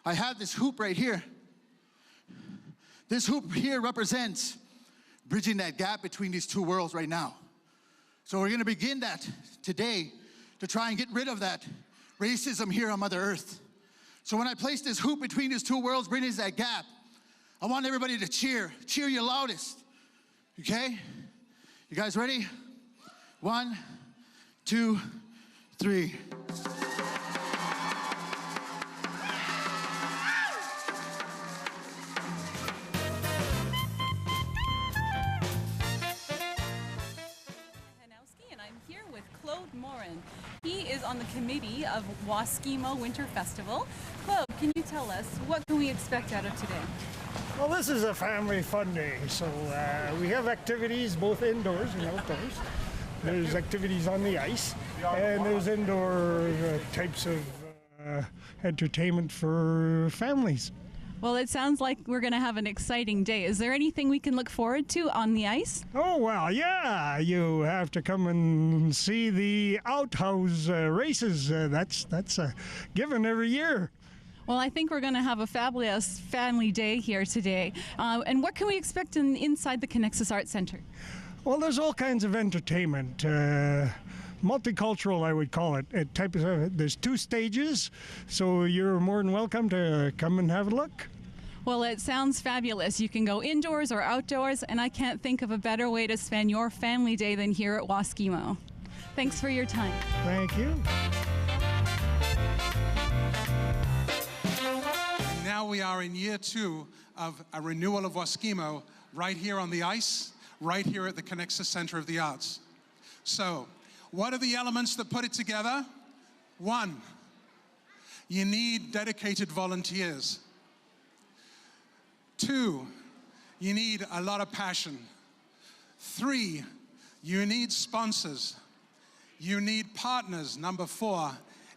I have this hoop right here. This hoop here represents bridging that gap between these two worlds right now. So we're gonna begin that today to try and get rid of that racism here on Mother Earth. So when I place this hoop between these two worlds, bridging that gap, I want everybody to cheer your loudest, okay? You guys ready? 1, 2, 3. And I'm here with Claude Morin. He is on the committee of Waskimo Winter Festival. Claude, can you tell us what can we expect out of today? Well, this is a family fun day, so we have activities both indoors and outdoors. There's activities on the ice, and there's indoor types of entertainment for families. Well, it sounds like we're going to have an exciting day. Is there anything we can look forward to on the ice? Oh, well, yeah. You have to come and see the outhouse races. That's a given every year. Well, I think we're going to have a fabulous family day here today. And what can we expect inside the Connexus Arts Centre? Well, there's all kinds of entertainment. Multicultural, I would call it. There's 2 stages, so you're more than welcome to come and have a look. Well, it sounds fabulous. You can go indoors or outdoors, and I can't think of a better way to spend your family day than here at Waskimo. Thanks for your time. Thank you. Now we are in year 2 of a renewal of Waskimo right here on the ice, right here at the Connexus Center of the Arts. So, what are the elements that put it together? 1, you need dedicated volunteers. 2, you need a lot of passion. 3, you need sponsors. You need partners, number 4.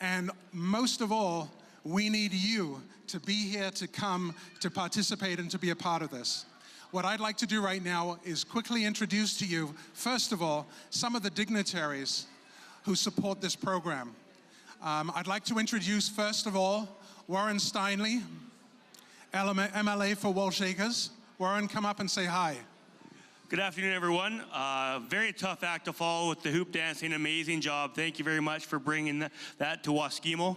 And most of all, we need you to be here, to come, to participate, and to be a part of this. What I'd like to do right now is quickly introduce to you, first of all, some of the dignitaries who support this program. I'd like to introduce, first of all, Warren Steinley, MLA for Walsh Acres. Warren, come up and say hi. Good afternoon, everyone. Very tough act to follow with the hoop dancing. Amazing job. Thank you very much for bringing that to Waskimo.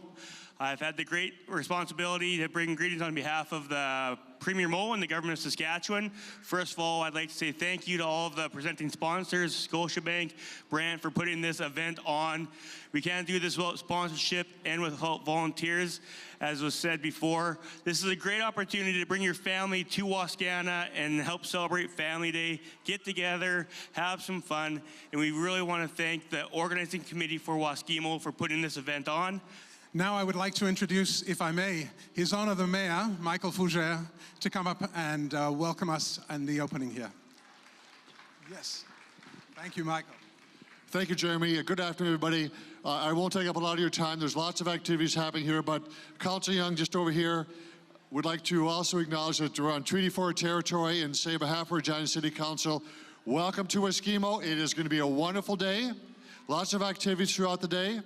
I've had the great responsibility to bring greetings on behalf of the Premier Mo and the government of Saskatchewan. First of all, I'd like to say thank you to all of the presenting sponsors, Scotiabank, Brant, for putting this event on. We can't do this without sponsorship and without volunteers, as was said before. This is a great opportunity to bring your family to Wascana and help celebrate Family Day, get together, have some fun, and we really want to thank the organizing committee for Waskimo for putting this event on. Now I would like to introduce, if I may, His Honor the Mayor, Michael Fougere, to come up and welcome us in the opening here. Yes. Thank you, Michael. Thank you, Jeremy. Good afternoon, everybody. I won't take up a lot of your time. There's lots of activities happening here, but Councillor Young, just over here, would like to also acknowledge that we're on Treaty 4 territory and say on behalf of Regina City Council, welcome to Waskimo. It is going to be a wonderful day. Lots of activities throughout the day.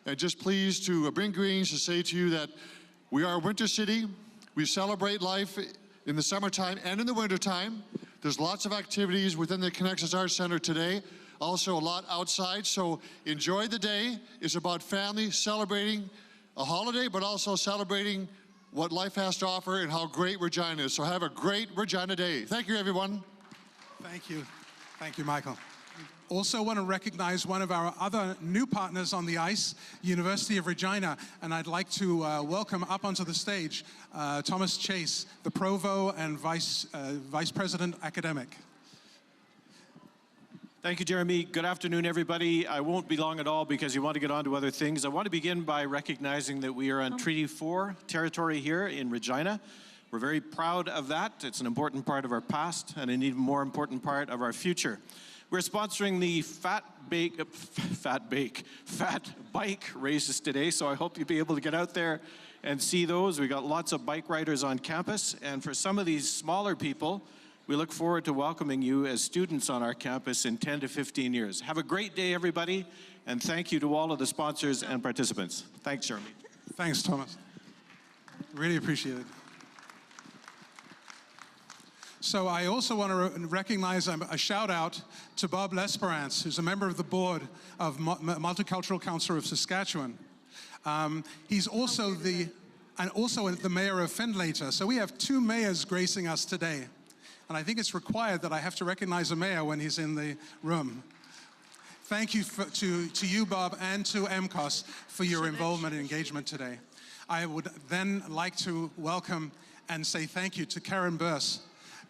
And just pleased to bring greetings to say to you that we are a winter city. We celebrate life in the summertime and in the wintertime. There's lots of activities within the Connexus Arts Center today. Also a lot outside, so enjoy the day. It's about family celebrating a holiday, but also celebrating what life has to offer and how great Regina is. So have a great Regina Day. Thank you, everyone. Thank you. Thank you, Michael. Also want to recognize one of our other new partners on the ice, University of Regina, and I'd like to welcome up onto the stage Thomas Chase, the Provost and Vice President Academic. Thank you, Jeremy. Good afternoon, everybody. I won't be long at all because you want to get on to other things. I want to begin by recognizing that we are on Treaty 4 territory here in Regina. We're very proud of that. It's an important part of our past and an even more important part of our future. We're sponsoring the Fat Bike races today, so I hope you'll be able to get out there and see those. We got lots of bike riders on campus, and for some of these smaller people, we look forward to welcoming you as students on our campus in 10 to 15 years. Have a great day, everybody, and thank you to all of the sponsors and participants. Thanks, Jeremy. Thanks, Thomas. Really appreciate it. So I also want to recognize a shout out to Bob L'Esperance, who's a member of the board of Multicultural Council of Saskatchewan. He's also the mayor of Findlater. So we have two mayors gracing us today. And I think it's required that I have to recognize a mayor when he's in the room. Thank you to you, Bob, and to MCOS for your involvement and engagement today. I would then like to welcome and say thank you to Karen Burse.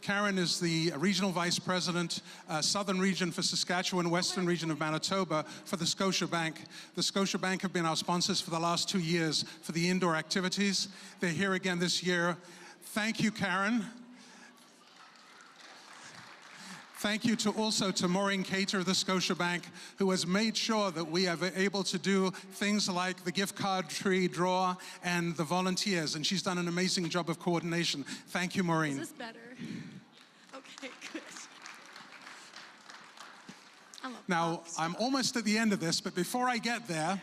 Karen is the Regional Vice President, Southern Region for Saskatchewan, Western Region of Manitoba for the Scotiabank. The Scotiabank have been our sponsors for the last 2 years for the indoor activities. They're here again this year. Thank you, Karen. Thank you to Maureen Cater of the Scotiabank, who has made sure that we are able to do things like the gift card tree draw and the volunteers, and she's done an amazing job of coordination. Thank you, Maureen. Is this better? Okay, good. Now, I'm almost at the end of this, but before I get there,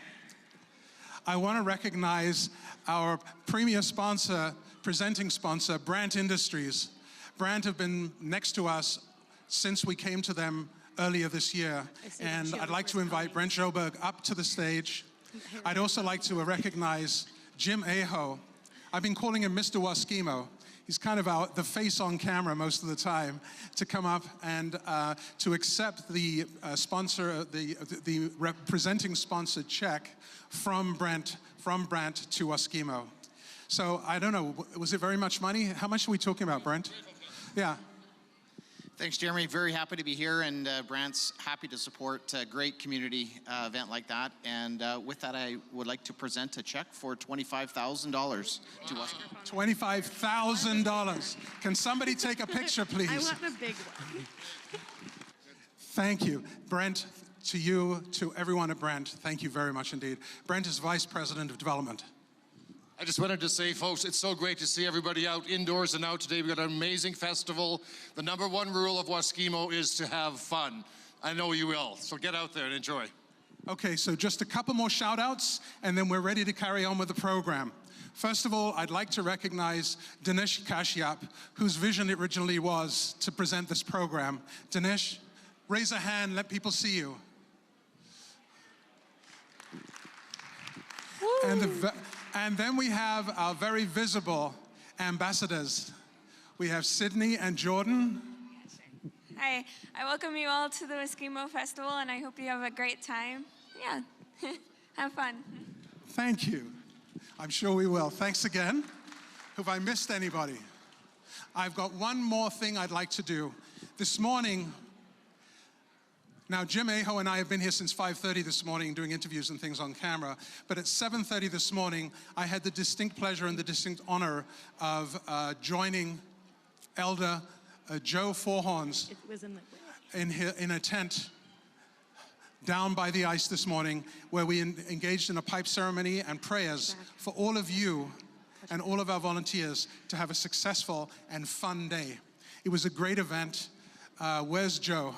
I want to recognize our premier sponsor, presenting sponsor, Brandt Industries. Brandt have been next to us since we came to them earlier this year. And I'd like to invite Brent Joberg up to the stage. I'd also like to recognize Jim Aho. I've been calling him Mr. Waskimo. He's kind of the face on camera most of the time, to come up and to accept the presenting sponsor check from Brandt to Waskimo. So I don't know, was it very much money? How much are we talking about, Brent? Yeah. Thanks, Jeremy. Very happy to be here, and Brandt's happy to support a great community event like that. And with that, I would like to present a check for $25,000 to us. $25,000. Can somebody take a picture, please? I want the big one. Thank you. Brent, to you, to everyone at Brandt, thank you very much indeed. Brent is Vice President of Development. I just wanted to say, folks, it's so great to see everybody out indoors and out today. We've got an amazing festival. The #1 rule of Waskimo is to have fun. I know you will, so get out there and enjoy. Okay, so just a couple more shout outs, and then we're ready to carry on with the program. First of all, I'd like to recognize Dinesh Kashyap, whose vision originally was to present this program. Dinesh, raise a hand, let people see you. And then we have our very visible ambassadors. We have Sydney and Jordan. Hi, I welcome you all to the Waskimo Festival, and I hope you have a great time. Yeah, have fun. Thank you. I'm sure we will. Thanks again. Have I missed anybody? I've got one more thing I'd like to do. This morning, now, Jim Aho and I have been here since 5:30 this morning doing interviews and things on camera, but at 7:30 this morning, I had the distinct pleasure and the distinct honor of joining Elder Joe Forehorns in a tent down by the ice this morning, where we engaged in a pipe ceremony and prayers for all of you and all of our volunteers to have a successful and fun day. It was a great event. Where's Joe?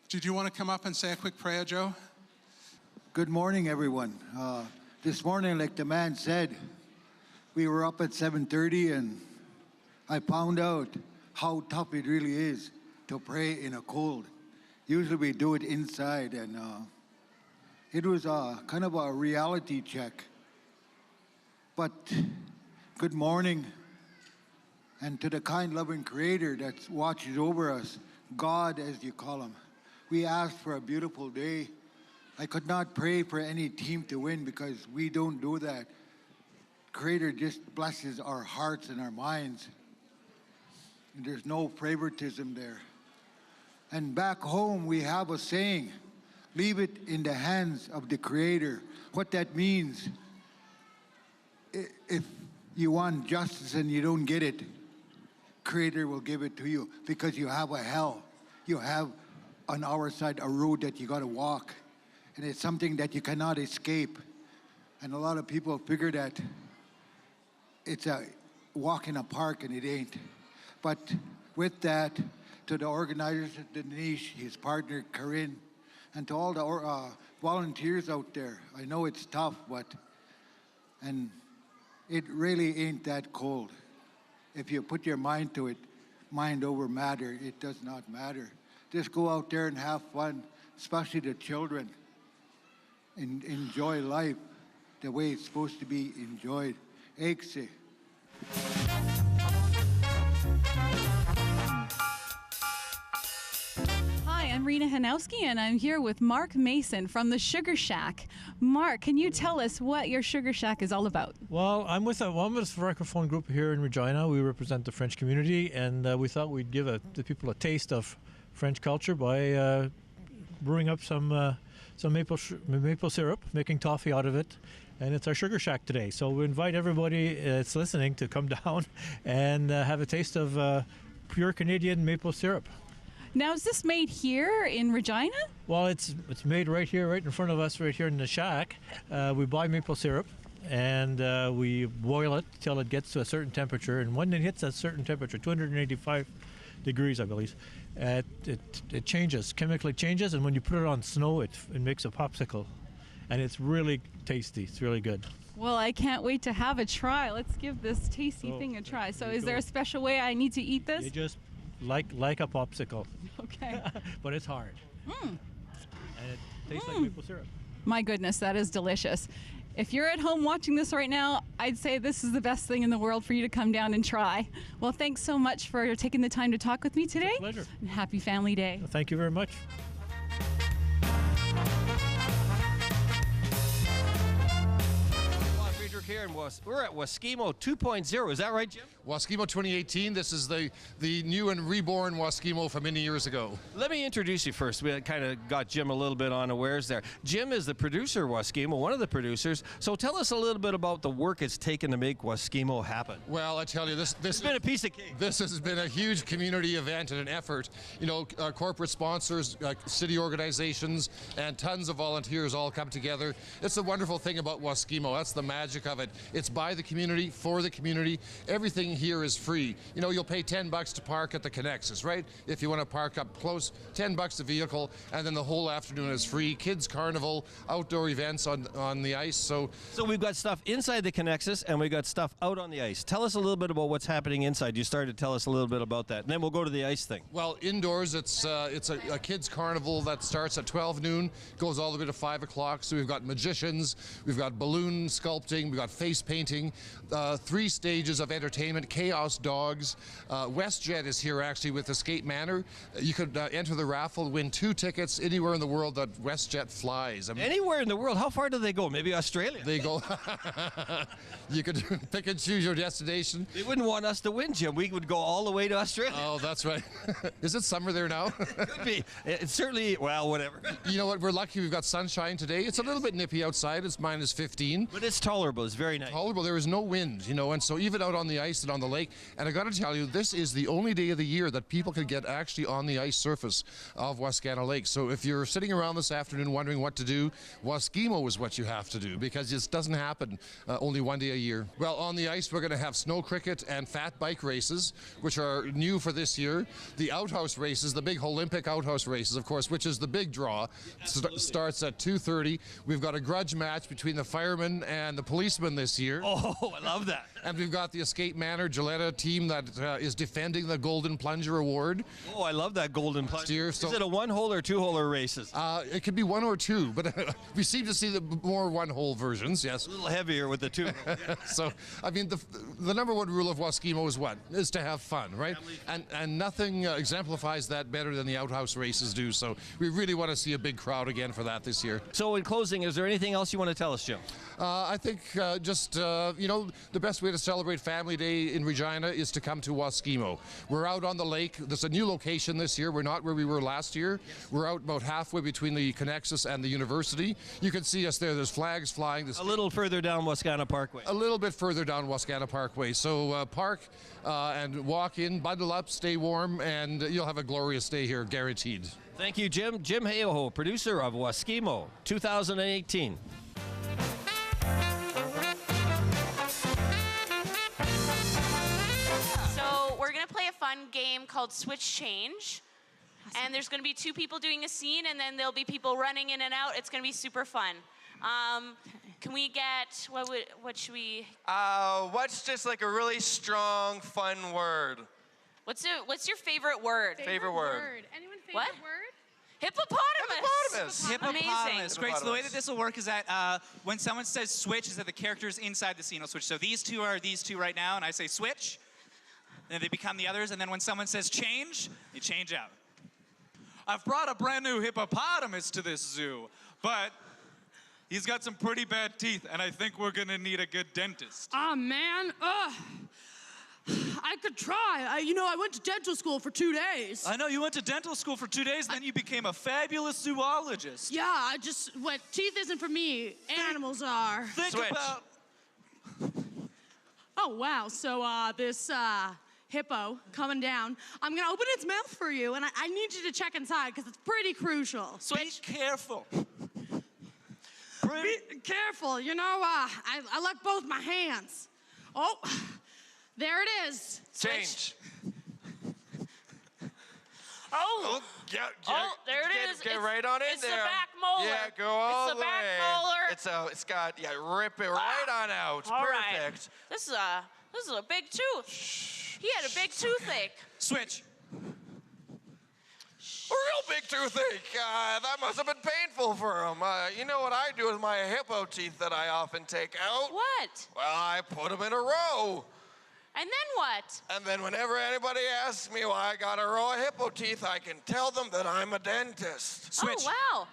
Did you want to come up and say a quick prayer, Joe? Good morning, everyone. This morning, like the man said, we were up at 7:30, and I found out how tough it really is to pray in a cold. Usually we do it inside, and it was kind of a reality check. But good morning, and to the kind, loving Creator that watches over us, God, as you call him. We asked for a beautiful day. I could not pray for any team to win because we don't do that. Creator just blesses our hearts and our minds. And there's no favoritism there. And back home, we have a saying, leave it in the hands of the Creator. What that means, if you want justice and you don't get it, Creator will give it to you because you have a hell. You have on our side a road that you got to walk, and it's something that you cannot escape. And a lot of people figure that it's a walk in a park, and it ain't. But with that, to the organizers, Denise, his partner Corinne, and to all the volunteers out there, I know it's tough, and it really ain't that cold. If you put your mind to it, mind over matter, it does not matter. Just go out there and have fun, especially the children, and enjoy life the way it's supposed to be enjoyed. Exe. Hi, I'm Rena Hanowski, and I'm here with Mark Mason from the Sugar Shack. Mark, can you tell us what your Sugar Shack is all about? Well, I'm with a francophone group here in Regina. We represent the French community, and we thought we'd give the people a taste of French culture by brewing up some maple syrup, making toffee out of it, and it's our Sugar Shack today. So we invite everybody that's listening to come down and have a taste of pure Canadian maple syrup. Now, is this made here in Regina? Well, it's made right here, right in front of us, right here in the shack. We buy maple syrup and we boil it till it gets to a certain temperature. And when it hits a certain temperature, 285 degrees, I believe, it changes, chemically changes. And when you put it on snow, it makes a popsicle. And it's really tasty. It's really good. Well, I can't wait to have a try. Let's give this tasty thing a try. So is there a special way I need to eat this? You just like a popsicle. Okay. But it's hard. And it tastes like maple syrup. My goodness, that is delicious. If you're at home watching this right now, I'd say this is the best thing in the world for you to come down and try. Well, thanks so much for taking the time to talk with me today. It's a pleasure. And happy Family Day. Thank you very much. Here we're at Waskimo 2.0. Is that right, Jim? Waskimo 2018. This is the new and reborn Waskimo from many years ago. Let me introduce you first. We kind of got Jim a little bit unawares there. Jim is the producer of Waskimo, one of the producers. So tell us a little bit about the work it's taken to make Waskimo happen. Well, I tell you, this has been a piece of cake. This has been a huge community event and an effort. You know, corporate sponsors, city organizations, and tons of volunteers all come together. It's the wonderful thing about Waskimo. That's the magic of it. It's by the community, for the community. Everything here is free. You know, you'll pay $10 to park at the Connexus, right? If you want to park up close, $10 a vehicle, and then the whole afternoon is free. Kids carnival, outdoor events on the ice. So we've got stuff inside the Connexus, and we've got stuff out on the ice. Tell us a little bit about what's happening inside. You started to tell us a little bit about that, and then we'll go to the ice thing. Well, indoors, it's a kids carnival that starts at 12 noon, goes all the way to 5 o'clock. So we've got magicians, we've got balloon sculpting, we've got face painting, 3 stages of entertainment, Chaos Dogs. WestJet is here actually with Escape Manor. You could enter the raffle, win 2 tickets anywhere in the world that WestJet flies. I mean, anywhere in the world? How far do they go? Maybe Australia? They go. You could pick and choose your destination. They wouldn't want us to win, Jim. We would go all the way to Australia. Oh, that's right. Is it summer there now? Could be. It's certainly, well, whatever. You know what? We're lucky we've got sunshine today. It's a little bit nippy outside. It's minus 15. But it's tolerable. It's very nice. Tolerable. There is no wind, you know, and so even out on the ice and on the lake, and I got to tell you, this is the only day of the year that people can get actually on the ice surface of Wascana Lake. So if you're sitting around this afternoon wondering what to do, Waskimo is what you have to do, because it doesn't happen only one day a year. Well, on the ice, we're going to have snow cricket and fat bike races, which are new for this year. The outhouse races, the big Olympic outhouse races, of course, which is the big draw, starts at 2:30. We've got a grudge match between the firemen and the policemen this year. Oh, I love that. And we've got the Escape Manor Gilletta team that is defending the Golden Plunger Award. Oh, I love that Golden Plunger. Year, is it a 1-hole or 2-holer races? It could be 1 or 2, but we seem to see the more 1-hole versions, yes. A little heavier with the 2. So, I mean, the number 1 rule of Waskimo is what? Is to have fun, right? And nothing exemplifies that better than the outhouse races do. So we really want to see a big crowd again for that this year. So in closing, is there anything else you want to tell us, Jim? I think you know, the best way to celebrate Family Day in Regina is to come to Waskimo. We're out on the lake. There's a new location this year. We're not where we were last year. Yes. We're out about halfway between the Connexus and the university. You can see us there. There's flags flying. A little further down Wascana Parkway. A little bit further down Wascana Parkway. So park and walk in, bundle up, stay warm, and you'll have a glorious day here, guaranteed. Thank you, Jim. Jim Hayoho, producer of Waskimo 2018. Play a fun game called Switch Change. Awesome. And there's going to be 2 people doing a scene, and then there'll be people running in and out. It's going to be super fun. Can we get, what should we? What's just like a really strong, fun word? What's your favorite word? Favorite word. Anyone favorite What? word? Hippopotamus. Hippopotamus. Great. So the way that Hippopotamus. this will work is that when someone says switch, is that the characters inside the scene will switch. So these two are these two right now, and I say switch, then they become the others, and then when someone says change, they change out. I've brought a brand new hippopotamus to this zoo, but he's got some pretty bad teeth, and I think we're gonna need a good dentist. Ah, man. I could try. I went to dental school for 2 days. I know, you went to dental school for 2 days, then you became a fabulous zoologist. Yeah, teeth isn't for me. Animals are. Think about... Oh, wow. So, this, hippo coming down. I'm gonna open its mouth for you, and I need you to check inside, because it's pretty crucial. Switch. Be careful. Be careful. I like both my hands. Oh, there it is. Change. Oh, there it is. Get right on in it's there. It's the back molar. Yeah, go all it's the back way. molar. It's got, rip it right on out. All Perfect. right. This is a big tooth. He had a big toothache. Switch. A real big toothache. That must have been painful for him. You know what I do with my hippo teeth that I often take out? What? Well, I put them in a row. And then what? And then whenever anybody asks me why I got a row of hippo teeth, I can tell them that I'm a dentist. Switch. Oh, wow.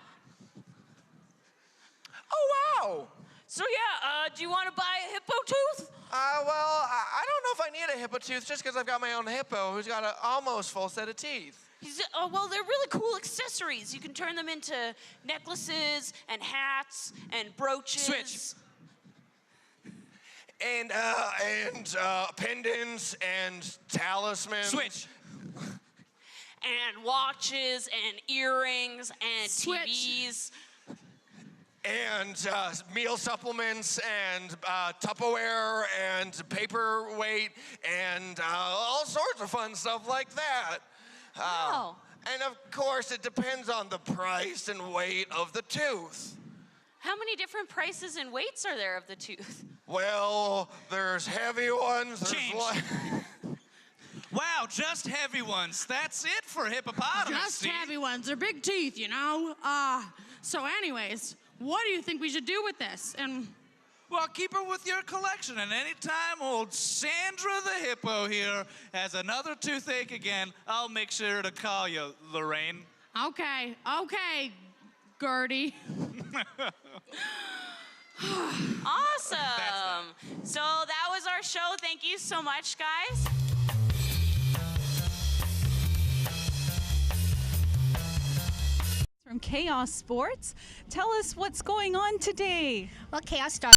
Oh, wow. So, yeah, do you want to buy a hippo tooth? Well, I don't know if I need a hippo tooth just because I've got my own hippo who's got an almost full set of teeth. Well, they're really cool accessories. You can turn them into necklaces and hats and brooches. Switch. And pendants and talismans. Switch. And watches and earrings and Switch. TVs. And meal supplements and Tupperware and paperweight and all sorts of fun stuff like that. Wow. And of course, it depends on the price and weight of the tooth. How many different prices and weights are there of the tooth? Well, there's heavy ones. There's Change. Wow, just heavy ones. That's it for hippopotamus. Just heavy ones. They're big teeth, So anyways, what do you think we should do with this? And well, keep her with your collection, and anytime old Sandra the hippo here has another toothache again, I'll make sure to call you, Lorraine. Okay, Gertie. Awesome. So that was our show. Thank you so much, guys. From Chaos Sports, tell us what's going on today. Well, Chaos started